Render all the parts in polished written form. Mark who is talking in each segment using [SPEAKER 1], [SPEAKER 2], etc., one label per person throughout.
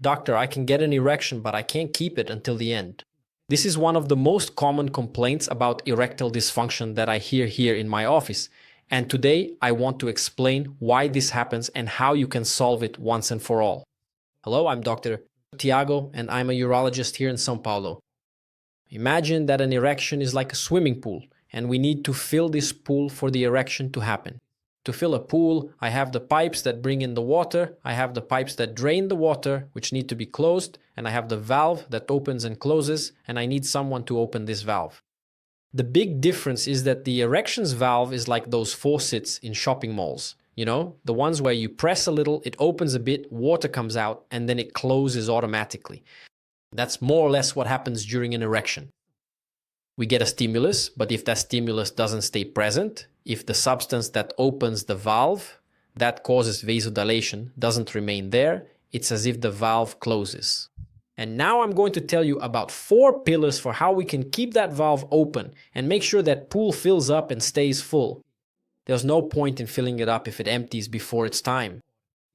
[SPEAKER 1] Doctor, I can get an erection, but I can't keep it until the end. This is one of the most common complaints about erectile dysfunction that I hear here in my office. And today I want to explain why this happens and how you can solve it once and for all. Hello, I'm Dr. Tiago and I'm a urologist here in São Paulo. Imagine that an erection is like a swimming pool and we need to fill this pool for the erection to happen. To fill a pool, I have the pipes that bring in the water, I have the pipes that drain the water, which need to be closed, and I have the valve that opens and closes, and I need someone to open this valve. The big difference is that the erections valve is like those faucets in shopping malls. You know, the ones where you press a little, it opens a bit, water comes out, and then it closes automatically. That's more or less what happens during an erection. We get a stimulus, but if that stimulus doesn't stay present, if the substance that opens the valve, that causes vasodilation, doesn't remain there, it's as if the valve closes. And now I'm going to tell you about 4 pillars for how we can keep that valve open and make sure that pool fills up and stays full. There's no point in filling it up if it empties before it's time.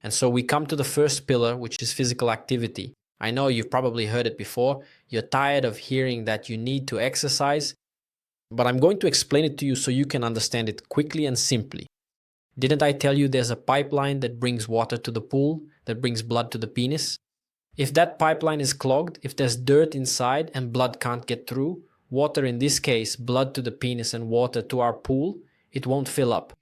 [SPEAKER 1] And so we come to the first pillar, which is physical activity. I know you've probably heard it before. You're tired of hearing that you need to exercise, but I'm going to explain it to you so you can understand it quickly and simply. Didn't I tell you there's a pipeline that brings water to the pool, that brings blood to the penis? If that pipeline is clogged, if there's dirt inside and blood can't get through, water in this case, blood to the penis and water to our pool, it won't fill up.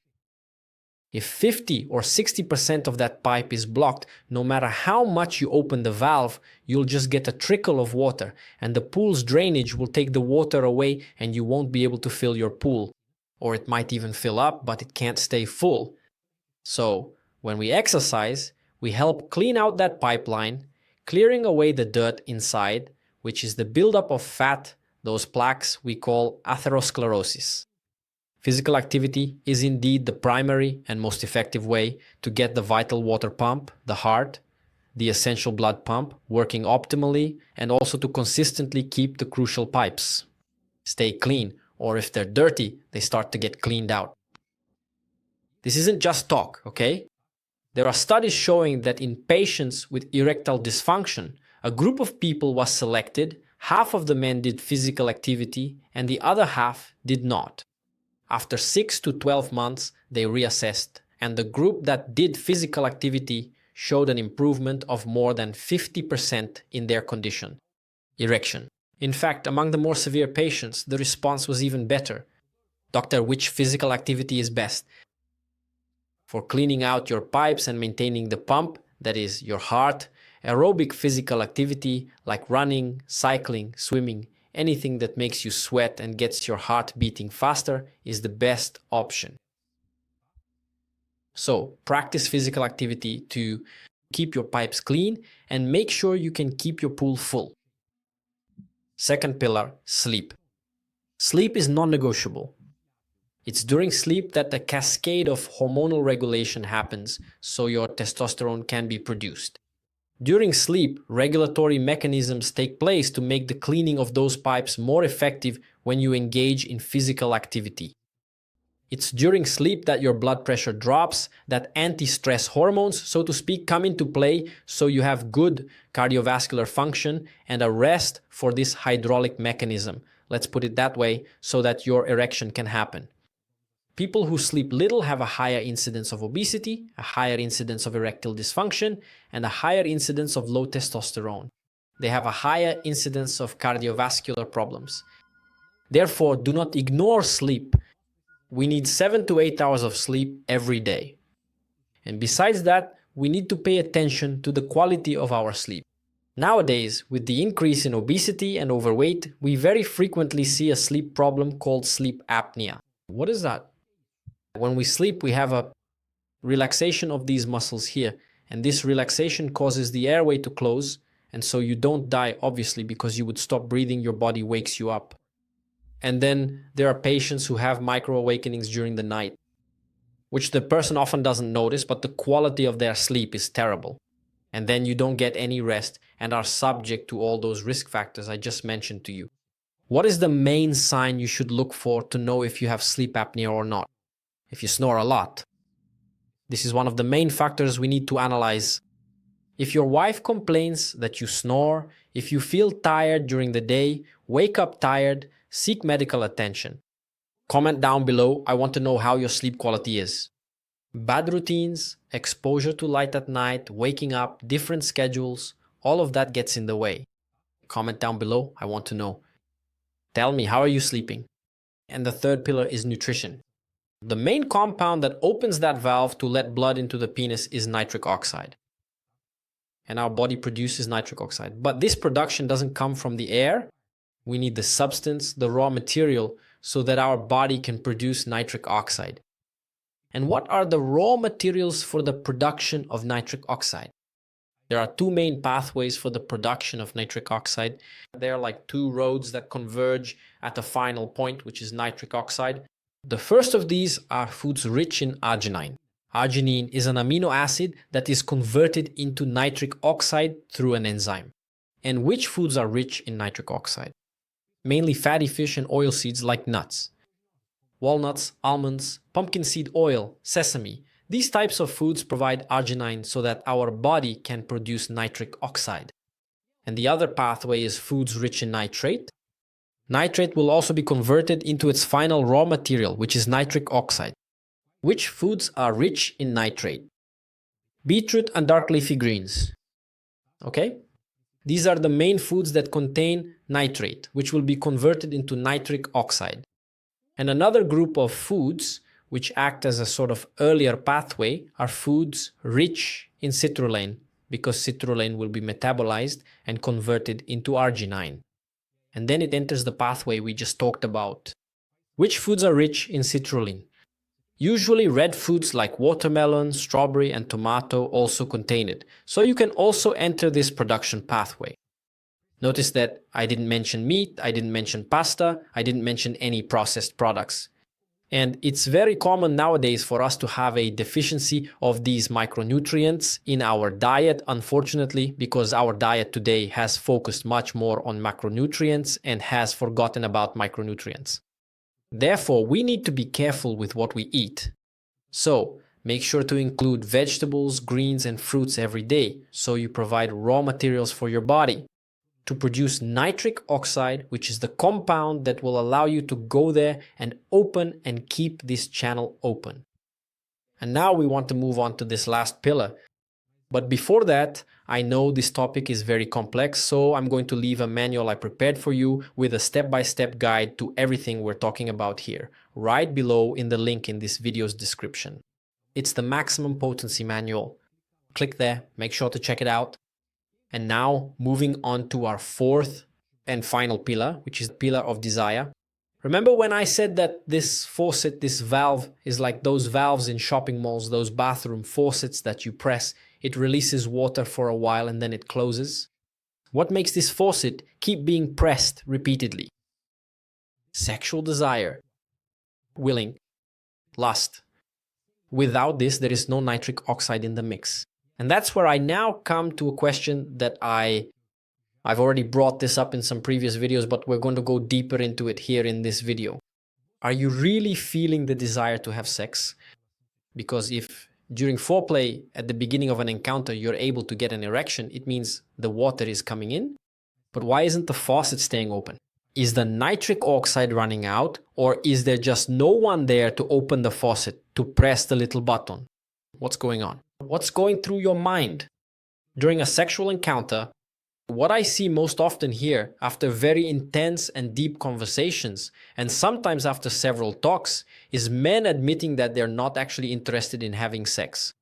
[SPEAKER 1] If 50 or 60% of that pipe is blocked, no matter how much you open the valve, you'll just get a trickle of water and the pool's drainage will take the water away and you won't be able to fill your pool. Or it might even fill up, but it can't stay full. So, when we exercise, we help clean out that pipeline, clearing away the dirt inside, which is the buildup of fat, those plaques we call atherosclerosis. Physical activity is indeed the primary and most effective way to get the vital water pump, the heart, the essential blood pump, working optimally and also to consistently keep the crucial pipes. Stay clean, or if they're dirty, they start to get cleaned out. This isn't just talk, okay? There are studies showing that in patients with erectile dysfunction, a group of people was selected, half of the men did physical activity and the other half did not. After 6 to 12 months, they reassessed, and the group that did physical activity showed an improvement of more than 50% in their condition, erection. In fact, among the more severe patients, the response was even better. Doctor, which physical activity is best? For cleaning out your pipes and maintaining the pump, that is, your heart, aerobic physical activity like running, cycling, swimming, anything that makes you sweat and gets your heart beating faster is the best option. So, practice physical activity to keep your pipes clean and make sure you can keep your pool full. Second pillar, sleep. Sleep is non-negotiable. It's during sleep that the cascade of hormonal regulation happens so your testosterone can be produced. During sleep, regulatory mechanisms take place to make the cleaning of those pipes more effective when you engage in physical activity. It's during sleep that your blood pressure drops, that anti-stress hormones, so to speak, come into play so you have good cardiovascular function and a rest for this hydraulic mechanism, let's put it that way, so that your erection can happen. People who sleep little have a higher incidence of obesity, a higher incidence of erectile dysfunction, and a higher incidence of low testosterone. They have a higher incidence of cardiovascular problems. Therefore, do not ignore sleep. We need 7 to 8 hours of sleep every day. And besides that, we need to pay attention to the quality of our sleep. Nowadays, with the increase in obesity and overweight, we very frequently see a sleep problem called sleep apnea. What is that? When we sleep, we have a relaxation of these muscles here, and this relaxation causes the airway to close, and so you don't die, obviously, because you would stop breathing, your body wakes you up. And then there are patients who have micro-awakenings during the night, which the person often doesn't notice, but the quality of their sleep is terrible. And then you don't get any rest and are subject to all those risk factors I just mentioned to you. What is the main sign you should look for to know if you have sleep apnea or not? If you snore a lot. This is one of the main factors we need to analyze. If your wife complains that you snore, if you feel tired during the day, wake up tired, seek medical attention. Comment down below. I want to know how your sleep quality is. Bad routines, exposure to light at night, waking up, different schedules, all of that gets in the way. Comment down below. I want to know. Tell me, how are you sleeping? And the third pillar is nutrition. The main compound that opens that valve to let blood into the penis is nitric oxide. And our body produces nitric oxide. But this production doesn't come from the air. We need the substance, the raw material, so that our body can produce nitric oxide. And what are the raw materials for the production of nitric oxide? There are two main pathways for the production of nitric oxide. They are like two roads that converge at a final point, which is nitric oxide. The first of these are foods rich in arginine. Arginine is an amino acid that is converted into nitric oxide through an enzyme. And which foods are rich in nitric oxide? Mainly fatty fish and oil seeds like nuts. Walnuts, almonds, pumpkin seed oil, sesame. These types of foods provide arginine so that our body can produce nitric oxide. And the other pathway is foods rich in nitrate. Nitrate will also be converted into its final raw material, which is nitric oxide. Which foods are rich in nitrate? Beetroot and dark leafy greens. Okay? These are the main foods that contain nitrate, which will be converted into nitric oxide. And another group of foods which act as a sort of earlier pathway are foods rich in citrulline, because citrulline will be metabolized and converted into arginine. And then it enters the pathway we just talked about. Which foods are rich in citrulline? Usually red foods like watermelon, strawberry, and tomato also contain it. So you can also enter this production pathway. Notice that I didn't mention meat, I didn't mention pasta, I didn't mention any processed products. And it's very common nowadays for us to have a deficiency of these micronutrients in our diet, unfortunately, because our diet today has focused much more on macronutrients and has forgotten about micronutrients. Therefore, we need to be careful with what we eat. So, make sure to include vegetables, greens, and fruits every day, so you provide raw materials for your body to produce nitric oxide, which is the compound that will allow you to go there and open and keep this channel open. And now we want to move on to this last pillar. But before that, I know this topic is very complex, so I'm going to leave a manual I prepared for you with a step-by-step guide to everything we're talking about here, right below in the link in this video's description. It's the Maximum Potency Manual. Click there, make sure to check it out. And now, moving on to our fourth and final pillar, which is the pillar of desire. Remember when I said that this faucet, this valve, is like those valves in shopping malls, those bathroom faucets that you press, it releases water for a while and then it closes? What makes this faucet keep being pressed repeatedly? Sexual desire, willing, lust. Without this, there is no nitric oxide in the mix. And that's where I now come to a question that I've already brought this up in some previous videos, but we're going to go deeper into it here in this video. Are you really feeling the desire to have sex? Because if during foreplay at the beginning of an encounter you're able to get an erection, it means the water is coming in. But why isn't the faucet staying open? Is the nitric oxide running out, or is there just no one there to open the faucet, to press the little button? What's going on? What's going through your mind? During a sexual encounter, what I see most often here, after very intense and deep conversations, and sometimes after several talks, is men admitting that they're not actually interested in having sex.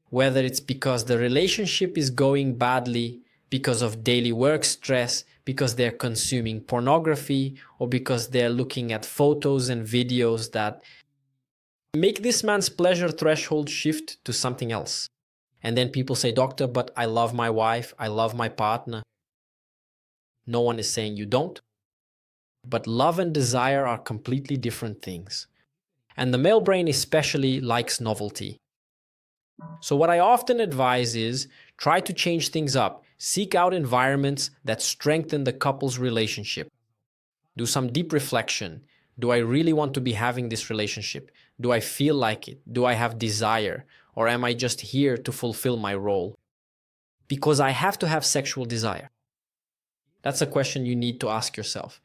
[SPEAKER 1] Whether it's because the relationship is going badly, because of daily work stress, because they're consuming pornography, or because they're looking at photos and videos that make this man's pleasure threshold shift to something else. And then people say, doctor, but I love my wife, I love my partner. No one is saying you don't. But love and desire are completely different things. And the male brain especially likes novelty. So what I often advise is try to change things up. Seek out environments that strengthen the couple's relationship. Do some deep reflection. Do I really want to be having this relationship? Do I feel like it? Do I have desire? Or am I just here to fulfill my role? because I have to have sexual desire? That's a question you need to ask yourself.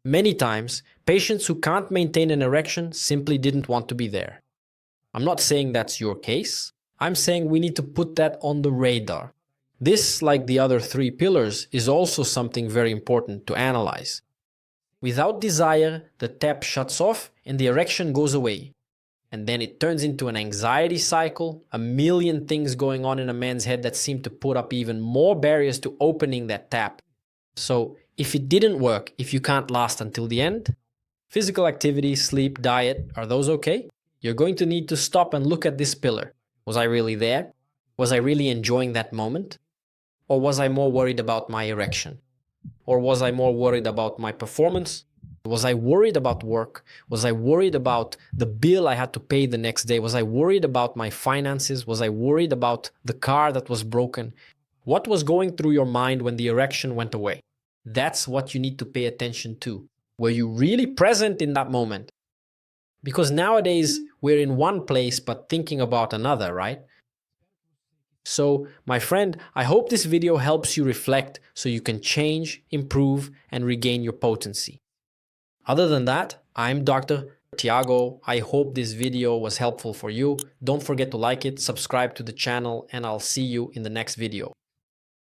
[SPEAKER 1] Many times, patients who can't maintain an erection simply didn't want to be there. I'm not saying that's your case. I'm saying we need to put that on the radar. This, like the other three pillars, is also something very important to analyze. Without desire, the tap shuts off and the erection goes away. And then it turns into an anxiety cycle, a million things going on in a man's head that seem to put up even more barriers to opening that tap. So if it didn't work, if you can't last until the end, physical activity, sleep, diet, are those okay? You're going to need to stop and look at this pillar. Was I really there? Was I really enjoying that moment? Or was I more worried about my erection? Or was I more worried about my performance? Was I worried about work? Was I worried about the bill I had to pay the next day? Was I worried about my finances? Was I worried about the car that was broken? What was going through your mind when the erection went away? That's what you need to pay attention to. Were you really present in that moment? Because nowadays we're in one place but thinking about another, right? So, my friend, I hope this video helps you reflect so you can change, improve, and regain your potency. Other than that, I'm Dr. Tiago. I hope this video was helpful for you. Don't forget to like it, subscribe to the channel, and I'll see you in the next video.